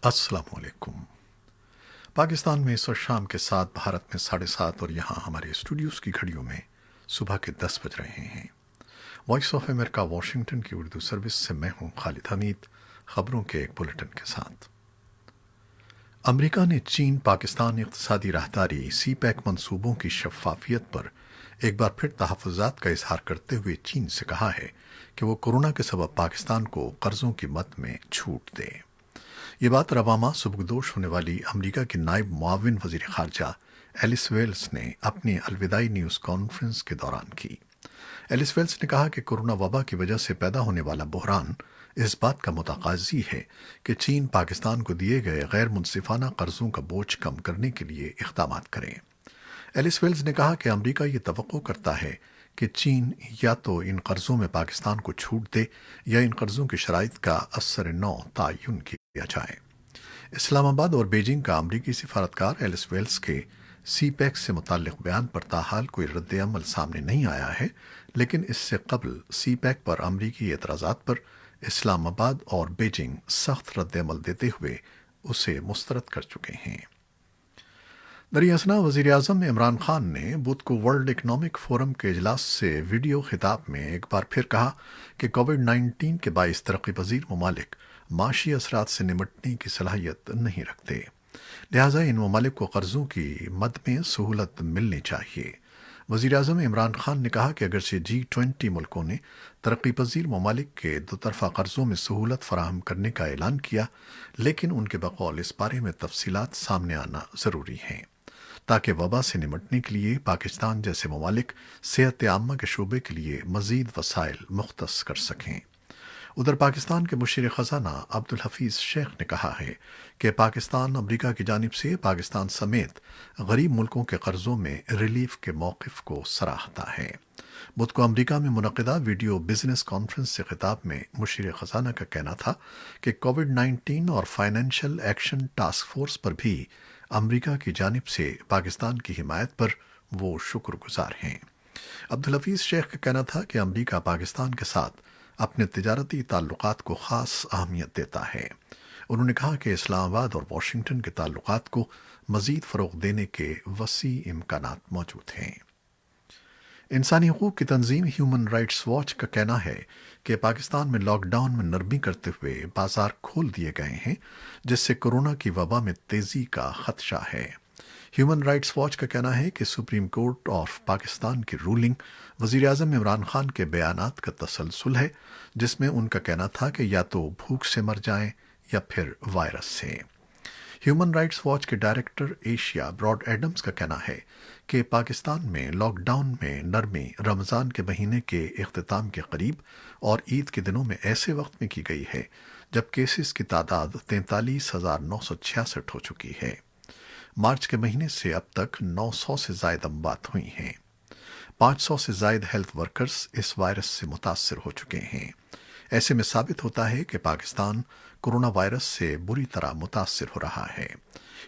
अस्सलाम वालेकुम। पाकिस्तान में इस वक्त शाम के 7, भारत में 7:30 और यहाँ हमारे स्टूडियोज़ की घड़ियों में सुबह के 10 बज रहे हैं। वॉइस ऑफ अमेरिका वाशिंगटन की उर्दू सर्विस से मैं हूँ खालिद हमीद, खबरों के एक बुलेटिन के साथ। अमेरिका ने चीन पाकिस्तान इक़्तिसादी राहदारी सी पैक मंसूबों की शफ़ाफियत पर एक बार फिर तहफ़्फ़ुज़ात का इजहार करते हुए चीन से कहा है कि वो कोरोना के सबब पाकिस्तान को कर्ज़ों की मद में छूट दे। ये बात रवामा सुबकदोश होने वाली अमेरिका की नायब मुआविन वज़ीर ख़ारजा एलिस वेल्स ने अपनी अलविदाई न्यूज़ कॉन्फ्रेंस के दौरान की। एलिस वेल्स ने कहा कि कोरोना वबा की वजह से पैदा होने वाला बहरान इस बात का मुतकाज़ी है कि चीन पाकिस्तान को दिए गए गैर मुनसिफाना कर्ज़ों का बोझ कम करने के लिए इक़दाम करें। एलिस वेल्स ने कहा कि अमेरिका ये तवक्को करता है कि चीन या तो इन कर्ज़ों में पाकिस्तान को छूट दे या इन कर्ज़ों की शराइत का असर नौ तयन किया जाए। इस्लामाबाद और बीजिंग का अमरीकी सिफारतकार एलिस वेल्स के सी पैक से मुताल्लिक़ बयान पर ताहाल कोई रद्द अमल सामने नहीं आया है, लेकिन इससे कबल सी पैक पर अमरीकी एतराज़ात पर इस्लामाबाद और बीजिंग सख्त रद्द अमल देते हुए उसे मुस्तरद कर चुके हैं। दरअसल वज़ीर आज़म इमरान खान ने बुध को वर्ल्ड इकनॉमिक फोरम के इजलास से वीडियो खिताब में एक बार फिर कहा कि कोविड-19 के बाइस तरक्की पजीर ममालिक माशी असरात से निमटने की सलाहियत नहीं रखते, लिहाजा इन ममालिक को कर्ज़ों की मद में सहूलत मिलनी चाहिए। वज़ीर आज़म इमरान खान ने कहा कि अगरचे G20 मुल्कों ने तरक्की पजीर ममालिक के दोतरफ़ा कर्ज़ों में सहूलत फराहम करने का ऐलान किया, लेकिन उनके बकौल इस बारे में तफसीलात सामने आना ज़रूरी हैं ताकि वबा से निमटने के लिए पाकिस्तान जैसे ममालिक सेहत आम्मा के शोबे के लिए मज़ीद वसाइल मुख्तस कर सकें। उधर पाकिस्तान के मुशीर ख़ज़ाना अब्दुल हफीज़ शेख ने कहा है कि पाकिस्तान अमरीका की जानिब से पाकिस्तान समेत गरीब मुल्कों के कर्ज़ों में रिलीफ के मौक़िफ़ को सराहता है। बुध को अमरीका में मुनक़िदा वीडियो बिजनेस कॉन्फ्रेंस से खिताब में मुशीर ख़ज़ाना का कहना था कि कोविड-19 और फाइनेंशियल एक्शन टास्क फोर्स पर भी अमरीका की जानिब से पाकिस्तान की हिमायत पर वो शुक्रगुजार हैं। अब्दुल हफीज़ शेख का कहना था कि अमरीका पाकिस्तान के साथ अपने तिजारती ताल्लुकात को ख़ास अहमियत देता है। उन्होंने कहा कि इस्लामाबाद और वाशिंगटन के ताल्लुकात को मज़ीद फ़रोग़ देने के वसी इम्कानात मौजूद हैं। इंसानी हकूक़ की तंजीम ह्यूमन राइट्स वॉच का कहना है कि पाकिस्तान में लॉकडाउन में नरमी करते हुए बाजार खोल दिए गए हैं, जिससे कोरोना की वबा में तेज़ी का खदशा है। ह्यूमन राइट्स वॉच का कहना है कि सुप्रीम कोर्ट ऑफ पाकिस्तान की रूलिंग वज़ीर आज़म इमरान खान के बयानात का तसलसल है, जिसमें उनका कहना था कि या तो भूख से मर जाएं या फिर वायरस से। ह्यूमन राइट्स वॉच के डायरेक्टर एशिया ब्रॉड एडम्स का कहना है कि पाकिस्तान में लॉकडाउन में नरमी रमज़ान के महीने के इख्तिताम के करीब और ईद के दिनों में ऐसे वक्त में की गई है जब केसेस की तादाद 43,966 हो चुकी है। मार्च के महीने से अब तक 900 से ज़ायद अमवात हुई हैं। 500 से ज़ायद हेल्थ वर्कर्स इस वायरस से मुतासर हो चुके हैं। ऐसे में साबित होता है कि पाकिस्तान कोरोना वायरस से बुरी तरह मुतासर हो रहा है।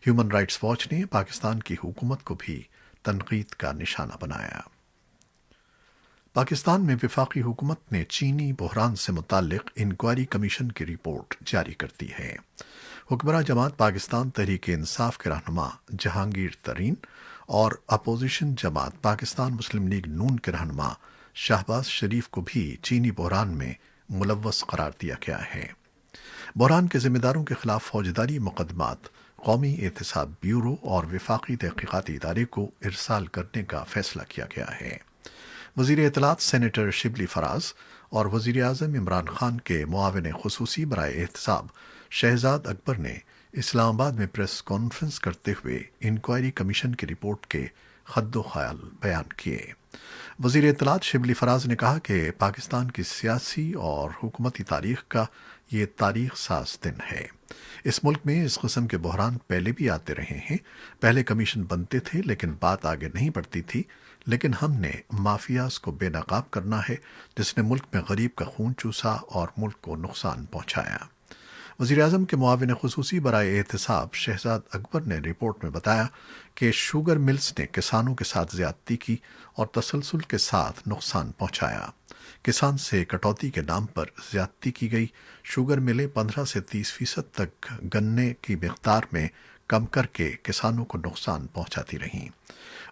ह्यूमन राइट्स वॉच ने पाकिस्तान की हुकूमत को भी तनकीद का निशाना बनाया। पाकिस्तान में वफाकी हुकूमत ने चीनी बहरान से मुताल्लिक इंक्वायरी कमीशन की रिपोर्ट जारी कर दी है। हुक्मरान जमात पाकिस्तान तहरीक इंसाफ के रहनुमा जहांगीर तरीन और अपोजिशन जमात पाकिस्तान मुस्लिम लीग नून के रहनुमा शहबाज शरीफ को भी चीनी बहरान में मुलव्वस करार दिया गया है। बहरान के जिम्मेदारों के खिलाफ फौजदारी मुकदमात कौमी एहतसाब ब्यूरो और वफाकी तहकीकाती इदारे को इरसाल करने का फैसला किया गया है। वज़ीर इत्तलात सेनेटर शिबली फराज और वज़ीर आज़म इमरान खान के मुआविन खुसूसी बराए एहतसाब शहजाद अकबर ने इस्लामाबाद में प्रेस कॉन्फ्रेंस करते हुए इंक्वायरी कमीशन की रिपोर्ट के खद्दो ख्याल बयान किए। वज़ीर इत्तलात शिबली फराज ने कहा कि पाकिस्तान की सियासी और हुकूमती तारीख का ये तारीख साज दिन है। इस मुल्क में इस किस्म के बहरान पहले भी आते रहे हैं। पहले कमीशन बनते थे लेकिन बात आगे नहीं बढ़ती थी, लेकिन हमने माफियाज को बेनकाब करना है जिसने मुल्क में गरीब का खून चूसा और मुल्क को नुकसान पहुंचाया। وزیر اعظم کے معاون خصوصی برائے احتساب شہزاد اکبر نے رپورٹ میں بتایا کہ شوگر ملز نے کسانوں کے ساتھ زیادتی کی اور تسلسل کے ساتھ نقصان پہنچایا۔ کسان سے کٹوتی کے نام پر زیادتی کی گئی۔ شوگر ملیں 15 سے 30% تک گنے کی مقدار میں کم کر کے کسانوں کو نقصان پہنچاتی رہیں۔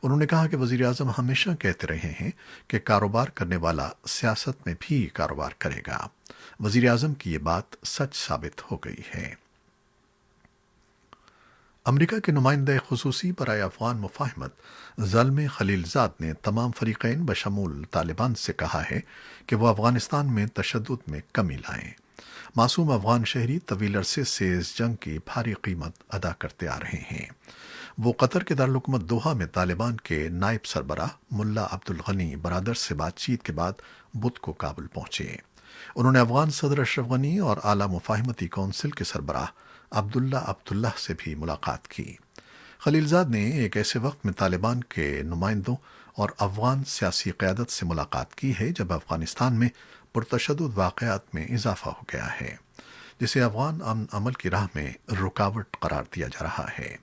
انہوں نے کہا کہ وزیر اعظم ہمیشہ کہتے رہے ہیں کہ کاروبار کرنے والا سیاست میں بھی کاروبار کرے گا۔ وزیر اعظم کی یہ بات سچ ثابت ہو گئی ہے۔ امریکہ کے نمائندہ خصوصی برائے افغان مفاہمت زلمے خلیل زاد نے تمام فریقین بشمول طالبان سے کہا ہے کہ وہ افغانستان میں تشدد میں کمی لائیں۔ معصوم افغان شہری طویل عرصے سے اس جنگ کی بھاری قیمت ادا کرتے آ رہے ہیں۔ وہ قطر کے دارالحکومت دوحہ میں طالبان کے نائب سربراہ ملا عبدالغنی برادر سے بات چیت کے بعد بدھ کو کابل پہنچے۔ انہوں نے افغان صدر اشرف غنی اور اعلیٰ مفاہمتی کونسل کے سربراہ عبداللہ سے بھی ملاقات کی۔ خلیل زاد نے ایک ایسے وقت میں طالبان کے نمائندوں اور افغان سیاسی قیادت سے ملاقات کی ہے جب افغانستان میں پرتشدد واقعات میں اضافہ ہو گیا ہے، جسے افغان امن عمل کی راہ میں رکاوٹ قرار دیا جا رہا ہے۔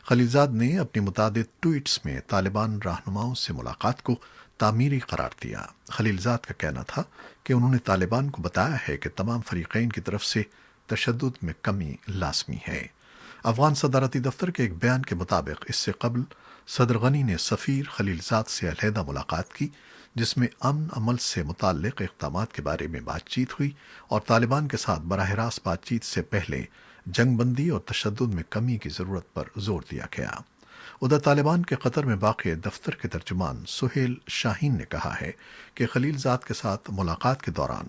خلیل زاد نے اپنی متعدد ٹویٹس میں طالبان رہنماؤں سے ملاقات کو تعمیری قرار دیا۔ خلیل زاد کا کہنا تھا کہ انہوں نے طالبان کو بتایا ہے کہ تمام فریقین کی طرف سے تشدد میں کمی لازمی ہے۔ افغان صدارتی دفتر کے ایک بیان کے مطابق اس سے قبل صدر غنی نے سفیر خلیل زاد سے علیحدہ ملاقات کی، جس میں امن عمل سے متعلق اقدامات کے بارے میں بات چیت ہوئی اور طالبان کے ساتھ براہ راست بات چیت سے پہلے جنگ بندی اور تشدد میں کمی کی ضرورت پر زور دیا گیا۔ ادھر طالبان کے قطر میں واقع دفتر کے ترجمان سہیل شاہین نے کہا ہے کہ خلیل زاد کے ساتھ ملاقات کے دوران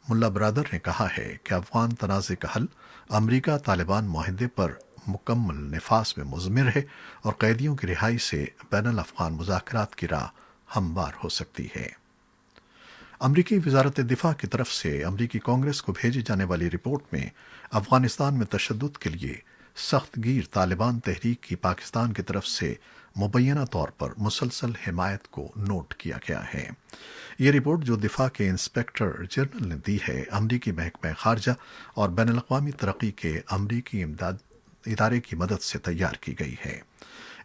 ملا برادر نے کہا ہے کہ افغان تنازع کا حل امریکہ طالبان معاہدے پر مکمل نفاذ میں مضمر ہے اور قیدیوں کی رہائی سے بین الافغان مذاکرات کی راہ ہموار ہو سکتی ہے۔ امریکی وزارت دفاع کی طرف سے امریکی کانگریس کو بھیجی جانے والی رپورٹ میں افغانستان میں تشدد کے لیے سخت گیر طالبان تحریک کی پاکستان کی طرف سے مبینہ طور پر مسلسل حمایت کو نوٹ کیا گیا ہے۔ یہ رپورٹ جو دفاع کے انسپیکٹر جنرل نے دی ہے، امریکی محکمہ خارجہ اور بین الاقوامی ترقی کے امریکی امداد ادارے کی مدد سے تیار کی گئی ہے۔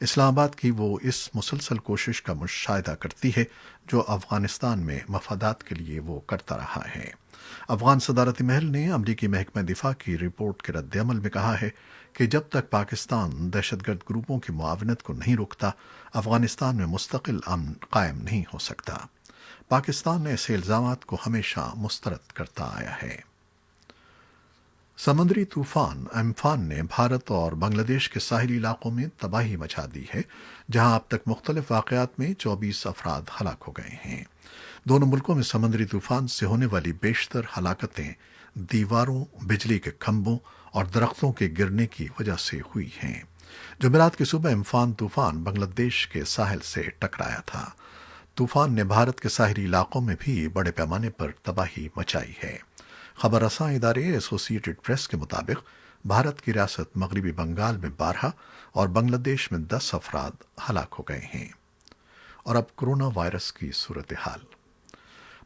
اسلام آباد کی وہ اس مسلسل کوشش کا مشاہدہ کرتی ہے جو افغانستان میں مفادات کے لیے وہ کرتا رہا ہے۔ افغان صدارتی محل نے امریکی محکمہ دفاع کی رپورٹ کے رد عمل میں کہا ہے کہ جب تک پاکستان دہشت گرد گروپوں کی معاونت کو نہیں روکتا، افغانستان میں مستقل امن قائم نہیں ہو سکتا۔ پاکستان ایسے الزامات کو ہمیشہ مسترد کرتا آیا ہے۔ سمندری طوفان امفان نے بھارت اور بنگلہ دیش کے ساحلی علاقوں میں تباہی مچا دی ہے، جہاں اب تک مختلف واقعات میں 24 افراد ہلاک ہو گئے ہیں۔ دونوں ملکوں میں سمندری طوفان سے ہونے والی بیشتر ہلاکتیں دیواروں، بجلی کے کھمبوں اور درختوں کے گرنے کی وجہ سے ہوئی ہیں۔ جمعرات کی صبح امفان طوفان بنگلہ دیش کے ساحل سے ٹکرایا تھا۔ طوفان نے بھارت کے ساحلی علاقوں میں بھی بڑے پیمانے پر تباہی مچائی ہے۔ خبر رساں ادارے ایسوسی ایٹڈ پریس کے مطابق بھارت کی ریاست مغربی بنگال میں 12 اور بنگلہ دیش میں 10 افراد ہلاک ہو گئے ہیں۔ اور اب کورونا وائرس کی صورتحال۔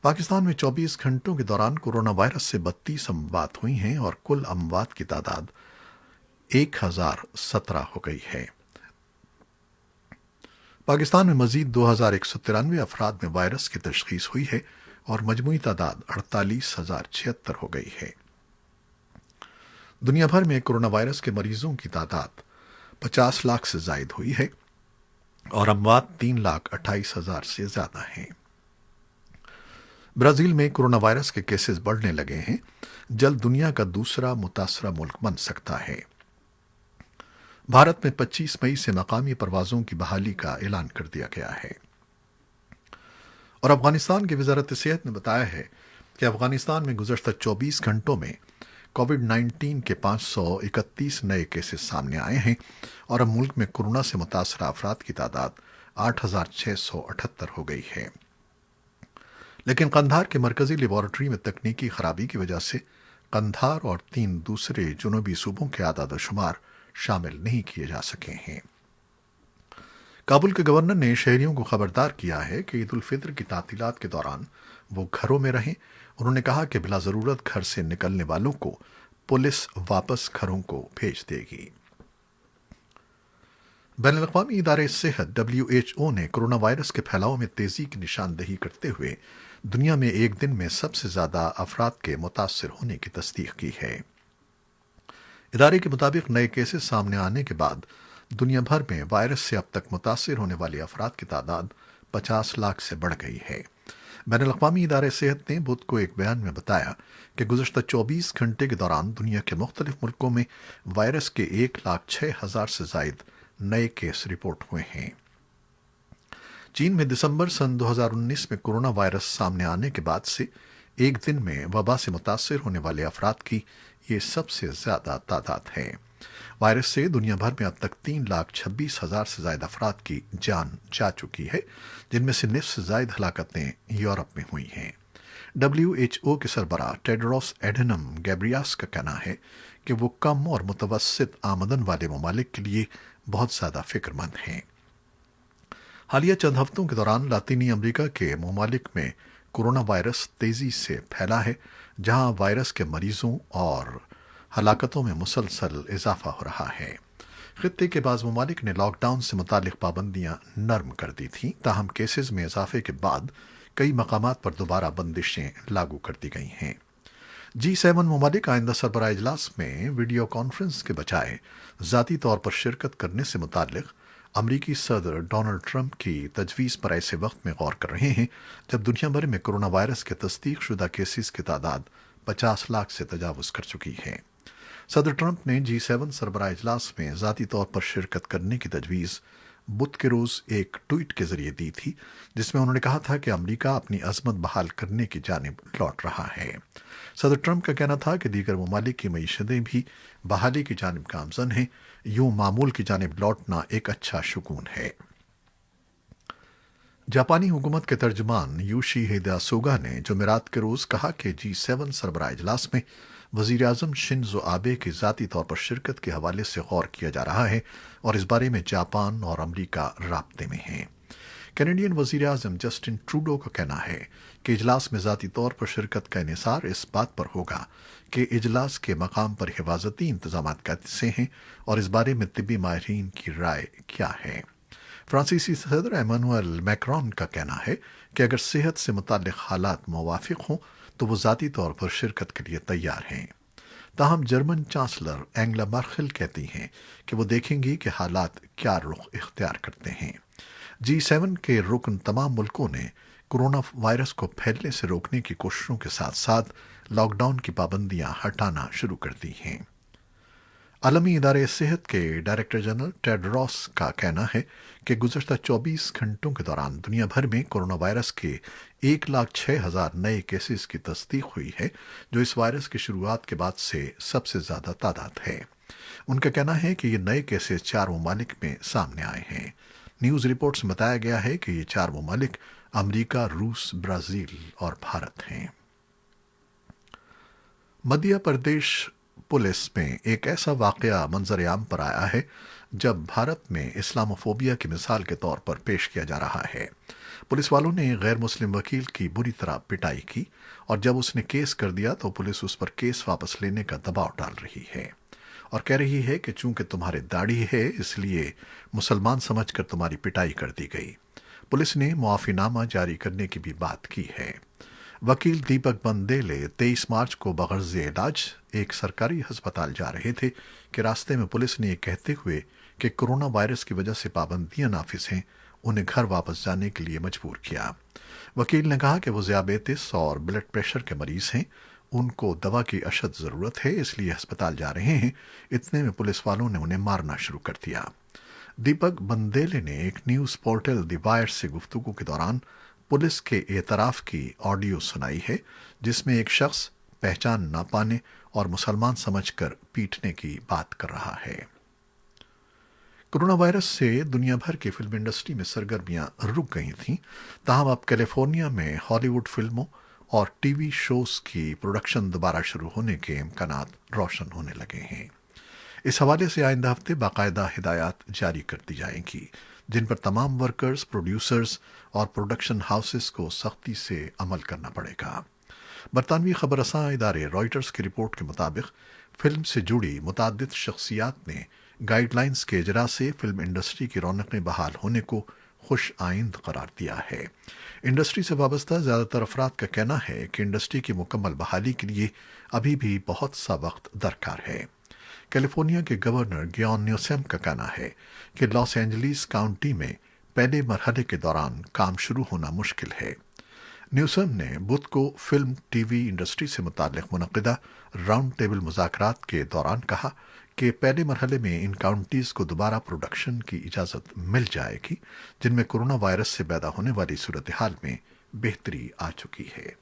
پاکستان میں 24 گھنٹوں کے دوران کورونا وائرس سے 32 اموات ہوئی ہیں اور کل اموات کی تعداد 1017 ہو گئی ہے۔ پاکستان میں مزید 2193 افراد میں وائرس کی تشخیص ہوئی ہے اور مجموعی تعداد 48,076 ہو گئی ہے۔ دنیا بھر میں کورونا وائرس کے مریضوں کی تعداد 50 لاکھ سے زائد ہوئی ہے اور اموات 3,28,000 سے زیادہ ہیں۔ برازیل میں کورونا وائرس کے کیسز بڑھنے لگے ہیں، جلد دنیا کا دوسرا متاثرہ ملک بن سکتا ہے۔ بھارت میں 25 مئی سے مقامی پروازوں کی بحالی کا اعلان کر دیا گیا ہے۔ اور افغانستان کی وزارت صحت نے بتایا ہے کہ افغانستان میں گزشتہ 24 گھنٹوں میں کووڈ 19 کے 531 نئے کیسز سامنے آئے ہیں اور اب ملک میں کورونا سے متاثرہ افراد کی تعداد 8,678 ہو گئی ہے۔ لیکن قندھار کے مرکزی لیبارٹری میں تکنیکی خرابی کی وجہ سے قندھار اور 3 دوسرے جنوبی صوبوں کے اعداد و شمار شامل نہیں کیے جا سکے ہیں۔ کابل کے گورنر نے شہریوں کو خبردار کیا ہے کہ عید الفطر کی تعطیلات کے دوران وہ گھروں میں رہیں۔ انہوں نے کہا کہ بلا ضرورت گھر سے نکلنے والوں کو पुलिस वापस घरों को भेज देगी। बैनुल-अक़वामी इदारे सेहत WHO ने कोरोना वायरस के फैलाव में तेज़ी की निशानदेही करते हुए दुनिया में एक दिन में सबसे ज़्यादा अफराद के मुतासर होने की तस्दीक की है। इदारे के मुताबिक नए केसेस सामने आने के बाद दुनिया भर में वायरस से अब तक मुतासर होने वाले अफराद की तादाद 50 लाख से बढ़ गई है। बैनुल-अक़वामी इदारे सेहत ने बुध को एक बयान में बताया कि गुज़श्ता 24 घंटे के दौरान दुनिया के मुख्तलिफ मुल्कों में वायरस के 1,06,000 से ज़ायद नए केस रिपोर्ट हुए हैं। चीन में दिसंबर सन 2019 में कोरोना वायरस सामने आने के बाद से एक दिन में वबा से मुतासर होने वाले अफराद की ये सबसे ज़्यादा तादाद है। वायरस से दुनिया भर में अब तक 3,26,000 से ज़्यादा अफराद की जान जा चुकी है, जिनमें से निस्फ से ज़ायद हलाकतें यूरोप में हुई हैं। WHO के सरबराह टेड्रोस एडनम गैब्रियास का कहना है कि वो कम और मुतवस्सित आमदन वाले ममालिक के लिए बहुत ज़्यादा फिक्रमंद हैं। हालिया चंद हफ्तों के दौरान लातीनी अमेरिका के ममालिक में कोरोना वायरस तेज़ी से फैला है, जहां वायरस के मरीजों और हलाकतों में मुसलसल इजाफा हो रहा है। खित्ते के बाज़ ममालिक ने लॉकडाउन से मुतालिक पाबंदियां नरम कर दी थीं, ताहम केसेस में इजाफे के बाद कई मकामात पर दोबारा बंदिशें लागू कर दी गई हैं। G7 ममालिक आइंदा सरबराह इजलास में वीडियो कॉन्फ्रेंस के बजाय ज़ाती तौर पर शिरकत करने से मुतालिक अमरीकी सदर डोनाल्ड ट्रंप की तजवीज़ पर ऐसे वक्त में गौर कर रहे हैं जब दुनिया भर में कोरोना वायरस के तस्दीक शुदा केसेस की तादाद 50 लाख से तजावुज़ कर चुकी है। सदर ट्रंप ने G7 सरबराह इजलास में ज़ाती तौर पर शिरकत करने की तजवीज़ बुध के रोज़ एक ट्वीट के जरिए दी थी, जिसमें उन्होंने कहा था कि अमरीका अपनी अज़मत बहाल करने की जानिब लौट रहा है। सदर ट्रंप का कहना था कि दीगर ममालिक की मईशतें भी बहाली की जानिब गामज़न हैं, यूं मामूल की जानिब लौटना एक अच्छा शुकून है। जापानी हुकूमत के तर्जमान योशिहिदे सुगा ने जुमेरात के रोज़ कहा कि G7 सरबराह इजलास में वज़ीर आज़म शिंजो आबे की ज़ाती तौर पर शिरकत के हवाले से गौर किया जा रहा है और इस बारे में जापान और अमरीका राब्ते में हैं। कैनेडियन वज़ीर आज़म जस्टिन ट्रूडो का कहना है कि इजलास में ज़ाती तौर पर शिरकत का इन्हिसार इस बात पर होगा कि इजलास के मकाम पर हिफाजती इंतजाम कैसे हैं और इस बारे में तिब्बी माहिरीन की राय क्या है। फ्रांसीसी सदर एमानुएल मैक्रोन का कहना है कि अगर सेहत से मुताल्लिक़ हालात मुवाफिक हों तो वो ज़ाती तौर पर शिरकत के लिए तैयार हैं। ताहम जर्मन चांसलर एंगला मर्केल कहती हैं कि वो देखेंगी कि हालात क्या रुख इख्तियार करते हैं। G7 के रुकन तमाम मुल्कों ने कोरोना वायरस को फैलने से रोकने की कोशिशों के साथ साथ लॉकडाउन की पाबंदियां हटाना शुरू कर दी हैं। आलमी इदारे सेहत के डायरेक्टर जनरल टेड्रोस का कहना है कि गुज़श्ता 24 घंटों के दौरान दुनिया भर में कोरोना वायरस के 1,06,000 नए केसेस की तस्दीक हुई है, जो इस वायरस की शुरुआत के बाद से सबसे ज़्यादा तादाद है। उनका कहना है कि ये नए केसेस 4 ममालिक में सामने आए हैं। न्यूज़ रिपोर्ट्स में बताया गया है कि ये 4 ममालिक अमरीका, रूस, ब्राज़ील और भारत हैं। मध्य प्रदेश पुलिस में एक ऐसा वाक़या मंजर आम पर आया है जब भारत में इस्लामोफोबिया की मिसाल के तौर पर पेश किया जा रहा है। पुलिस वालों ने गैर मुस्लिम वकील की बुरी तरह पिटाई की और जब उसने केस कर दिया तो पुलिस उस पर केस वापस लेने का दबाव डाल रही है और कह रही है कि चूंकि तुम्हारी दाढ़ी है इसलिए मुसलमान समझकर तुम्हारी पिटाई कर दी गई। पुलिस ने मुआफ़ीनामा जारी करने की भी बात की है। वकील दीपक बंदेले 23 मार्च को बगर्ज़ इलाज एक सरकारी अस्पताल जा रहे थे कि रास्ते में पुलिस ने ये कहते हुए कि कोरोना वायरस की वजह से पाबंदियां नाफिज हैं, उन्हें घर वापस जाने के लिए मजबूर किया। वकील ने कहा कि वो ज़ियाबेतिस और ब्लड प्रेशर के मरीज़ हैं, उनको दवा की अशद ज़रूरत है, इसलिए अस्पताल जा रहे हैं। इतने में पुलिस वालों ने उन्हें मारना शुरू कर दिया। दीपक बंदेले ने एक न्यूज़ पोर्टल द वायर से गुफ्तगू के दौरान पुलिस के एतराफ़ की ऑडियो सुनाई है, जिसमें एक शख्स पहचान ना पाने और मुसलमान समझकर पीटने की बात कर रहा है। कोरोना वायरस से दुनिया भर की फिल्म इंडस्ट्री में सरगर्मियां रुक गई थीं, ताहम अब कैलिफोर्निया में हॉलीवुड फिल्मों और टीवी शोज की प्रोडक्शन दोबारा शुरू होने के इम्कानात रोशन होने लगे हैं। इस हवाले से आइंदा हफ्ते बाकायदा हिदायत जारी कर दी जाएंगी, जिन पर तमाम वर्कर्स, प्रोड्यूसर्स और प्रोडक्शन हाउसेस को सख्ती से अमल करना पड़ेगा। बरतानवी खबरसां इदारे रॉयटर्स की रिपोर्ट के मुताबिक फिल्म से जुड़ी मुताद्दिद शख्सियात ने गाइडलाइंस के इजरा से फिल्म इंडस्ट्री की रौनकें बहाल होने को खुश आइंद करार दिया है। इंडस्ट्री से वाबस्ता ज़्यादातर अफराद का कहना है कि इंडस्ट्री की मुकम्मल बहाली के लिए अभी भी बहुत सा वक्त दरकार है। कैलिफोर्निया के गवर्नर गियोन न्यूसैम का कहना है कि लॉस एंजलिस काउंटी में पहले मरहले के दौरान काम शुरू होना मुश्किल है। न्यूसम ने बुध को फिल्म टीवी इंडस्ट्री से मुताल्लिक मुनक़िदा राउंड टेबल मुज़ाकरात के दौरान कहा कि पहले मरहले में इन काउंटीज़ को दोबारा प्रोडक्शन की इजाज़त मिल जाएगी जिनमें कोरोना वायरस से पैदा होने वाली सूरत हाल में बेहतरी आ चुकी है।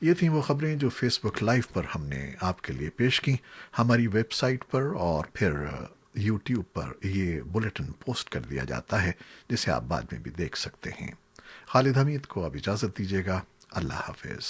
ये थी वो खबरें जो फेसबुक लाइव पर हमने आपके लिए पेश की। हमारी वेबसाइट पर और फिर यूट्यूब पर ये बुलेटिन पोस्ट कर दिया जाता है जिसे आप बाद में भी देख सकते हैं। खालिद हमीद को अब इजाज़त दीजिएगा। अल्लाह हाफिज़।